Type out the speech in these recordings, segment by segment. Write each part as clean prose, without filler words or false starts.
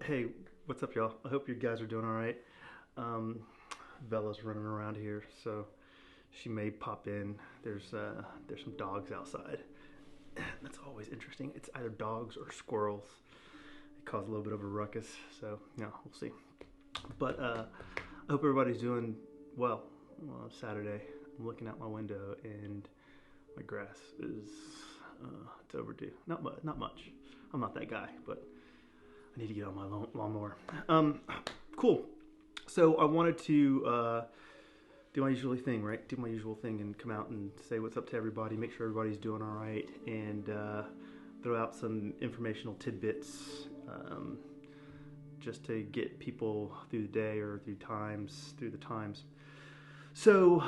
Hey, what's up, y'all? I hope you guys are doing all right. Um, Bella's running around here, so she may pop in. There's some dogs outside. That's always interesting. It's either dogs or squirrels. It cause a little bit of a ruckus, so yeah, we'll see. But I hope everybody's doing well. Saturday, I'm looking out my window and my grass is it's overdue. Not much. I'm not that guy, but I need to get on my lawnmower. Cool. So I wanted to do my usual thing, right? Do my usual thing and come out and say what's up to everybody, make sure everybody's doing all right, and throw out some informational tidbits just to get people through the day or through the times. So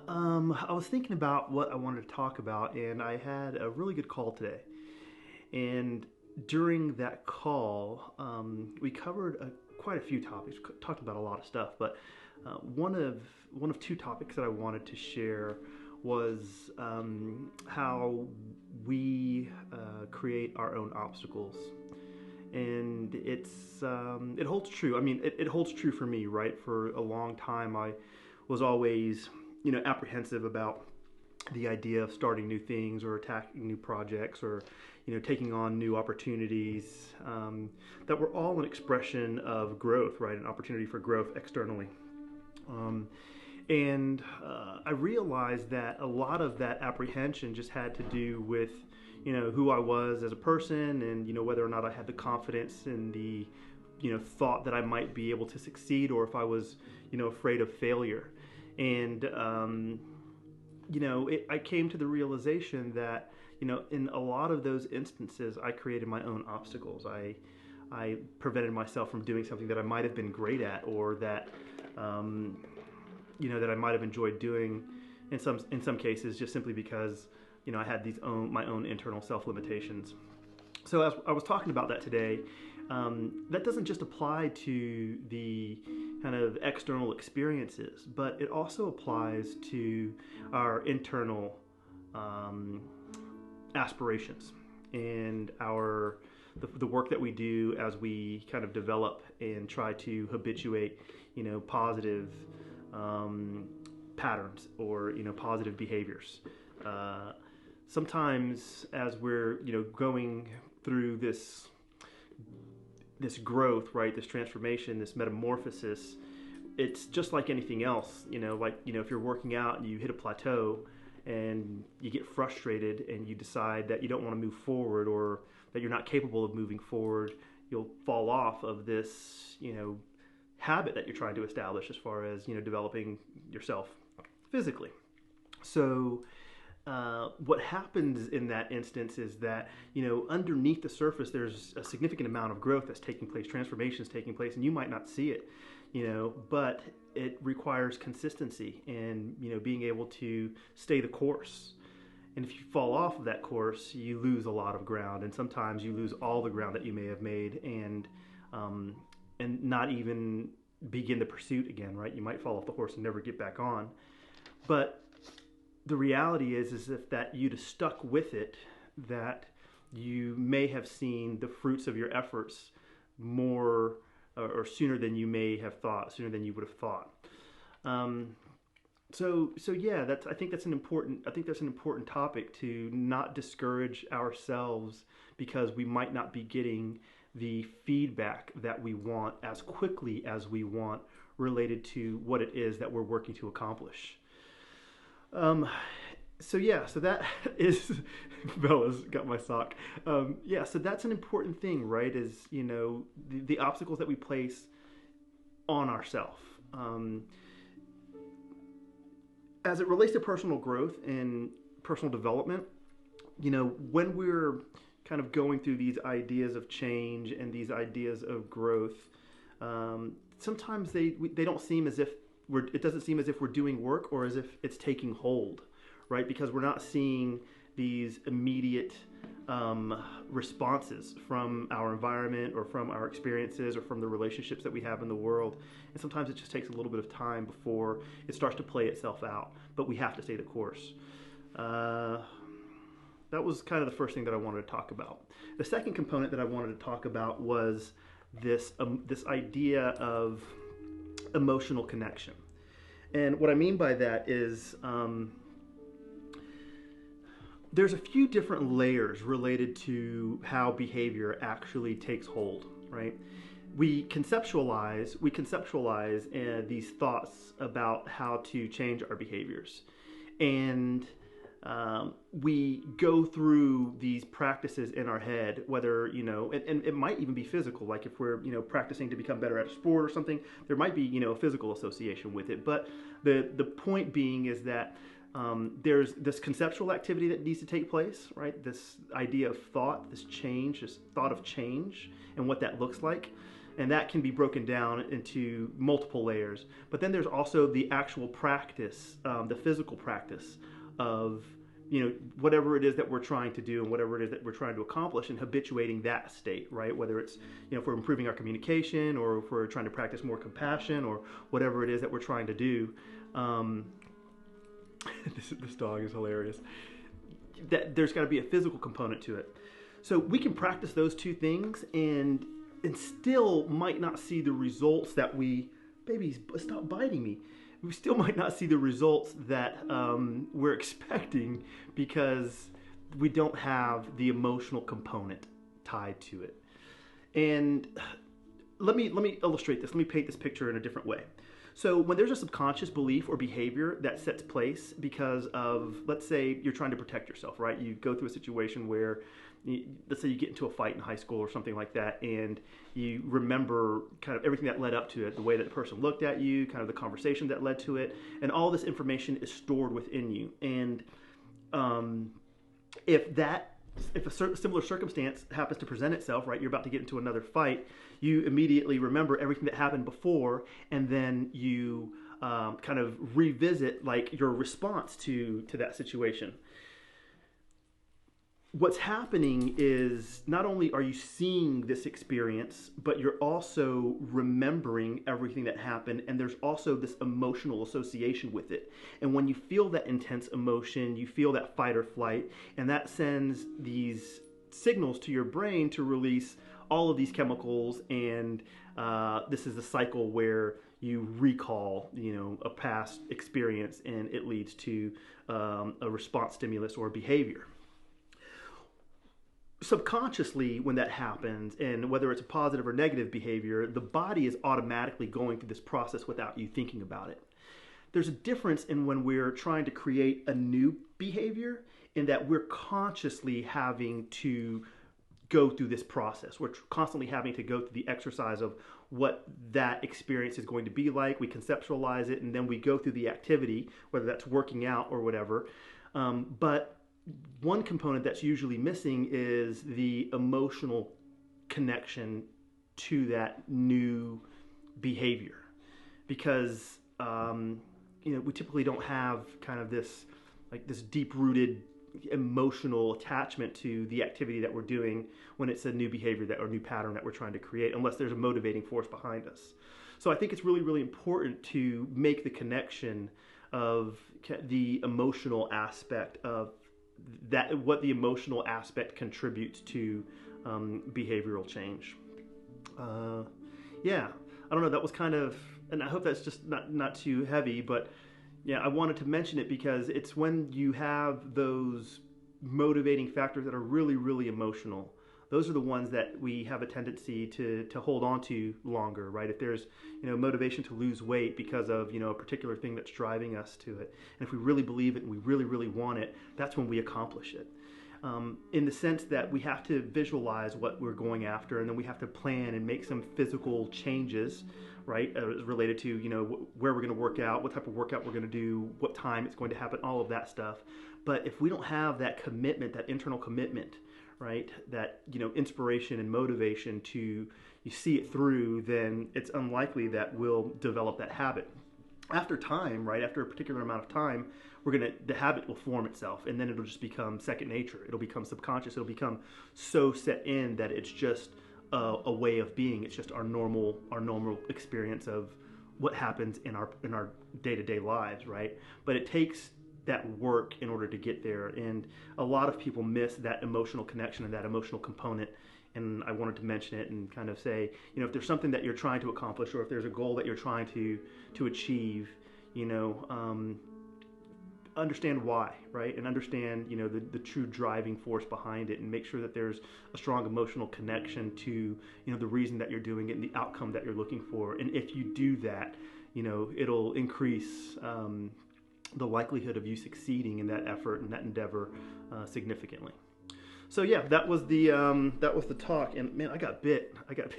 I was thinking about what I wanted to talk about, and I had a really good call today. And during that call, we covered quite a few topics, talked about a lot of stuff, but one of two topics that I wanted to share was how we create our own obstacles, and it holds true. I mean, it holds true for me, right? For a long time, I was always apprehensive about the idea of starting new things or attacking new projects or taking on new opportunities that were all an expression of growth, right? An opportunity for growth externally. um, and I realized that a lot of that apprehension just had to do with who I was as a person, and whether or not I had the confidence in the thought that I might be able to succeed, or if I was afraid of failure. And I came to the realization that, in a lot of those instances, I created my own obstacles. I prevented myself from doing something that I might have been great at, or that, that I might have enjoyed doing in some cases, just simply because, I had my own internal self limitations. So as I was talking about that today, that doesn't just apply to the kind of external experiences, but it also applies to our internal um, aspirations and the work that we do as we kind of develop and try to habituate, positive um, patterns or positive behaviors. Uh, Sometimes as we're going through this growth, right, this transformation, this metamorphosis, it's just like anything else. If you're working out and you hit a plateau and you get frustrated and you decide that you don't want to move forward, or that you're not capable of moving forward, you'll fall off of this habit that you're trying to establish as far as developing yourself physically. So what happens in that instance is that underneath the surface there's a significant amount of growth that's taking place, transformations taking place, and you might not see it, but it requires consistency and being able to stay the course. And if you fall off of that course, you lose a lot of ground, and sometimes you lose all the ground that you may have made, um, and not even begin the pursuit again. Right? You might fall off the horse and never get back on. But the reality is if that you'd have stuck with it, that you may have seen the fruits of your efforts more or sooner than you may have thought, sooner than you would have thought. Um, so yeah, I think that's an important topic, to not discourage ourselves because we might not be getting the feedback that we want as quickly as we want, related to what it is that we're working to accomplish. Um, so yeah, so that is Bella's got my sock. Yeah, so that's an important thing, right? Is the obstacles that we place on ourselves. As it relates to personal growth and personal development, when we're kind of going through these ideas of change and these ideas of growth, sometimes they don't seem as if it doesn't seem as if we're doing work, or as if it's taking hold, right? Because we're not seeing these immediate responses from our environment, or from our experiences, or from the relationships that we have in the world. And sometimes it just takes a little bit of time before it starts to play itself out. But we have to stay the course. Uh, that was kind of the first thing that I wanted to talk about. The second component that I wanted to talk about was this idea of emotional connection. And what I mean by that is there's a few different layers related to how behavior actually takes hold, right? We conceptualize these thoughts about how to change our behaviors, and we go through these practices in our head, whether, and it might even be physical, like if we're, practicing to become better at a sport or something, there might be, a physical association with it. But the point being is that there's this conceptual activity that needs to take place, right? This idea of thought, this thought of change and what that looks like. And that can be broken down into multiple layers. But then there's also the actual practice, the physical practice of, whatever it is that we're trying to do and whatever it is that we're trying to accomplish, and habituating that state, right? Whether it's, if we're improving our communication, or if we're trying to practice more compassion, or whatever it is that we're trying to do. This dog is hilarious. That there's got to be a physical component to it. So we can practice those two things and still might not see the results that baby, stop biting me. We still might not see the results that we're expecting, because we don't have the emotional component tied to it. And let me illustrate this. Let me paint this picture in a different way. So when there's a subconscious belief or behavior that sets place because of, let's say you're trying to protect yourself, right? You go through a situation where, let's say you get into a fight in high school or something like that, and you remember kind of everything that led up to it, the way that the person looked at you, kind of the conversation that led to it, and all this information is stored within you. And if a similar circumstance happens to present itself, right, you're about to get into another fight, you immediately remember everything that happened before, and then you kind of revisit like your response to that situation. What's happening is not only are you seeing this experience, but you're also remembering everything that happened, and there's also this emotional association with it. And when you feel that intense emotion, you feel that fight or flight, and that sends these signals to your brain to release all of these chemicals, and this is a cycle where you recall, a past experience, and it leads to a response stimulus or behavior. Subconsciously, when that happens, and whether it's a positive or negative behavior, the body is automatically going through this process without you thinking about it. There's a difference in when we're trying to create a new behavior, in that we're consciously having to go through this process. We're constantly having to go through the exercise of what that experience is going to be like. We conceptualize it, and then we go through the activity, whether that's working out or whatever. But one component that's usually missing is the emotional connection to that new behavior, because we typically don't have kind of this deep-rooted emotional attachment to the activity that we're doing when it's a new behavior or new pattern that we're trying to create, unless there's a motivating force behind us. So I think it's really, really important to make the connection of the emotional aspect of that, what the emotional aspect contributes to behavioral change. Yeah, I don't know, that was kind of, and I hope that's just not too heavy, but yeah, I wanted to mention it because it's when you have those motivating factors that are really, really emotional. Those are the ones that we have a tendency to hold on to longer, right? If there's, motivation to lose weight because of, a particular thing that's driving us to it, and if we really believe it and we really, really want it, that's when we accomplish it. In the sense that we have to visualize what we're going after, and then we have to plan and make some physical changes, right, related to, where we're going to work out, what type of workout we're going to do, what time it's going to happen, all of that stuff. But if we don't have that commitment, that internal commitment, right, that, inspiration and motivation to see it through, then it's unlikely that we'll develop that habit. After time, right, after a particular amount of time, the habit will form itself, and then it'll just become second nature. It'll become subconscious. It'll become so set in that it's just a way of being. It's just our normal experience of what happens in our day-to-day lives, right? But it takes that work in order to get there, and a lot of people miss that emotional connection and that emotional component and I wanted to mention it and kind of say, you know, if there's something that you're trying to accomplish, or if there's a goal that you're trying to achieve, you know, understand why, right? And understand, you know, the true driving force behind it, and make sure that there's a strong emotional connection to, you know, the reason that you're doing it and the outcome that you're looking for. And if you do that, you know, it'll increase the likelihood of you succeeding in that effort and that endeavor significantly. So yeah, that was the talk, and man, I got bit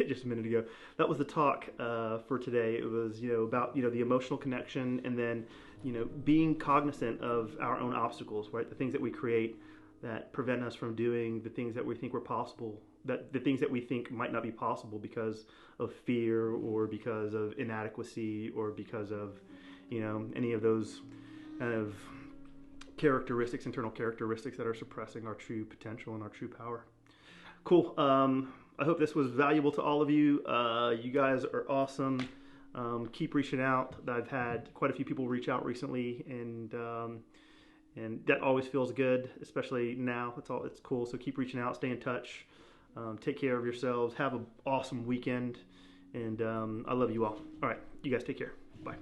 just a minute ago. That was the talk for today. It was, you know, about, you know, the emotional connection, and then, you know, being cognizant of our own obstacles, right? The things that we create that prevent us from doing the things that we think were possible, that the things that we think might not be possible because of fear, or because of inadequacy, or because of, you know, any of those kind of characteristics, internal characteristics that are suppressing our true potential and our true power. Cool. I hope this was valuable to all of you. You guys are awesome. Keep reaching out. I've had quite a few people reach out recently, and that always feels good, especially now. It's cool. So keep reaching out. Stay in touch. Take care of yourselves. Have an awesome weekend, and I love you all. All right, you guys take care. Bye.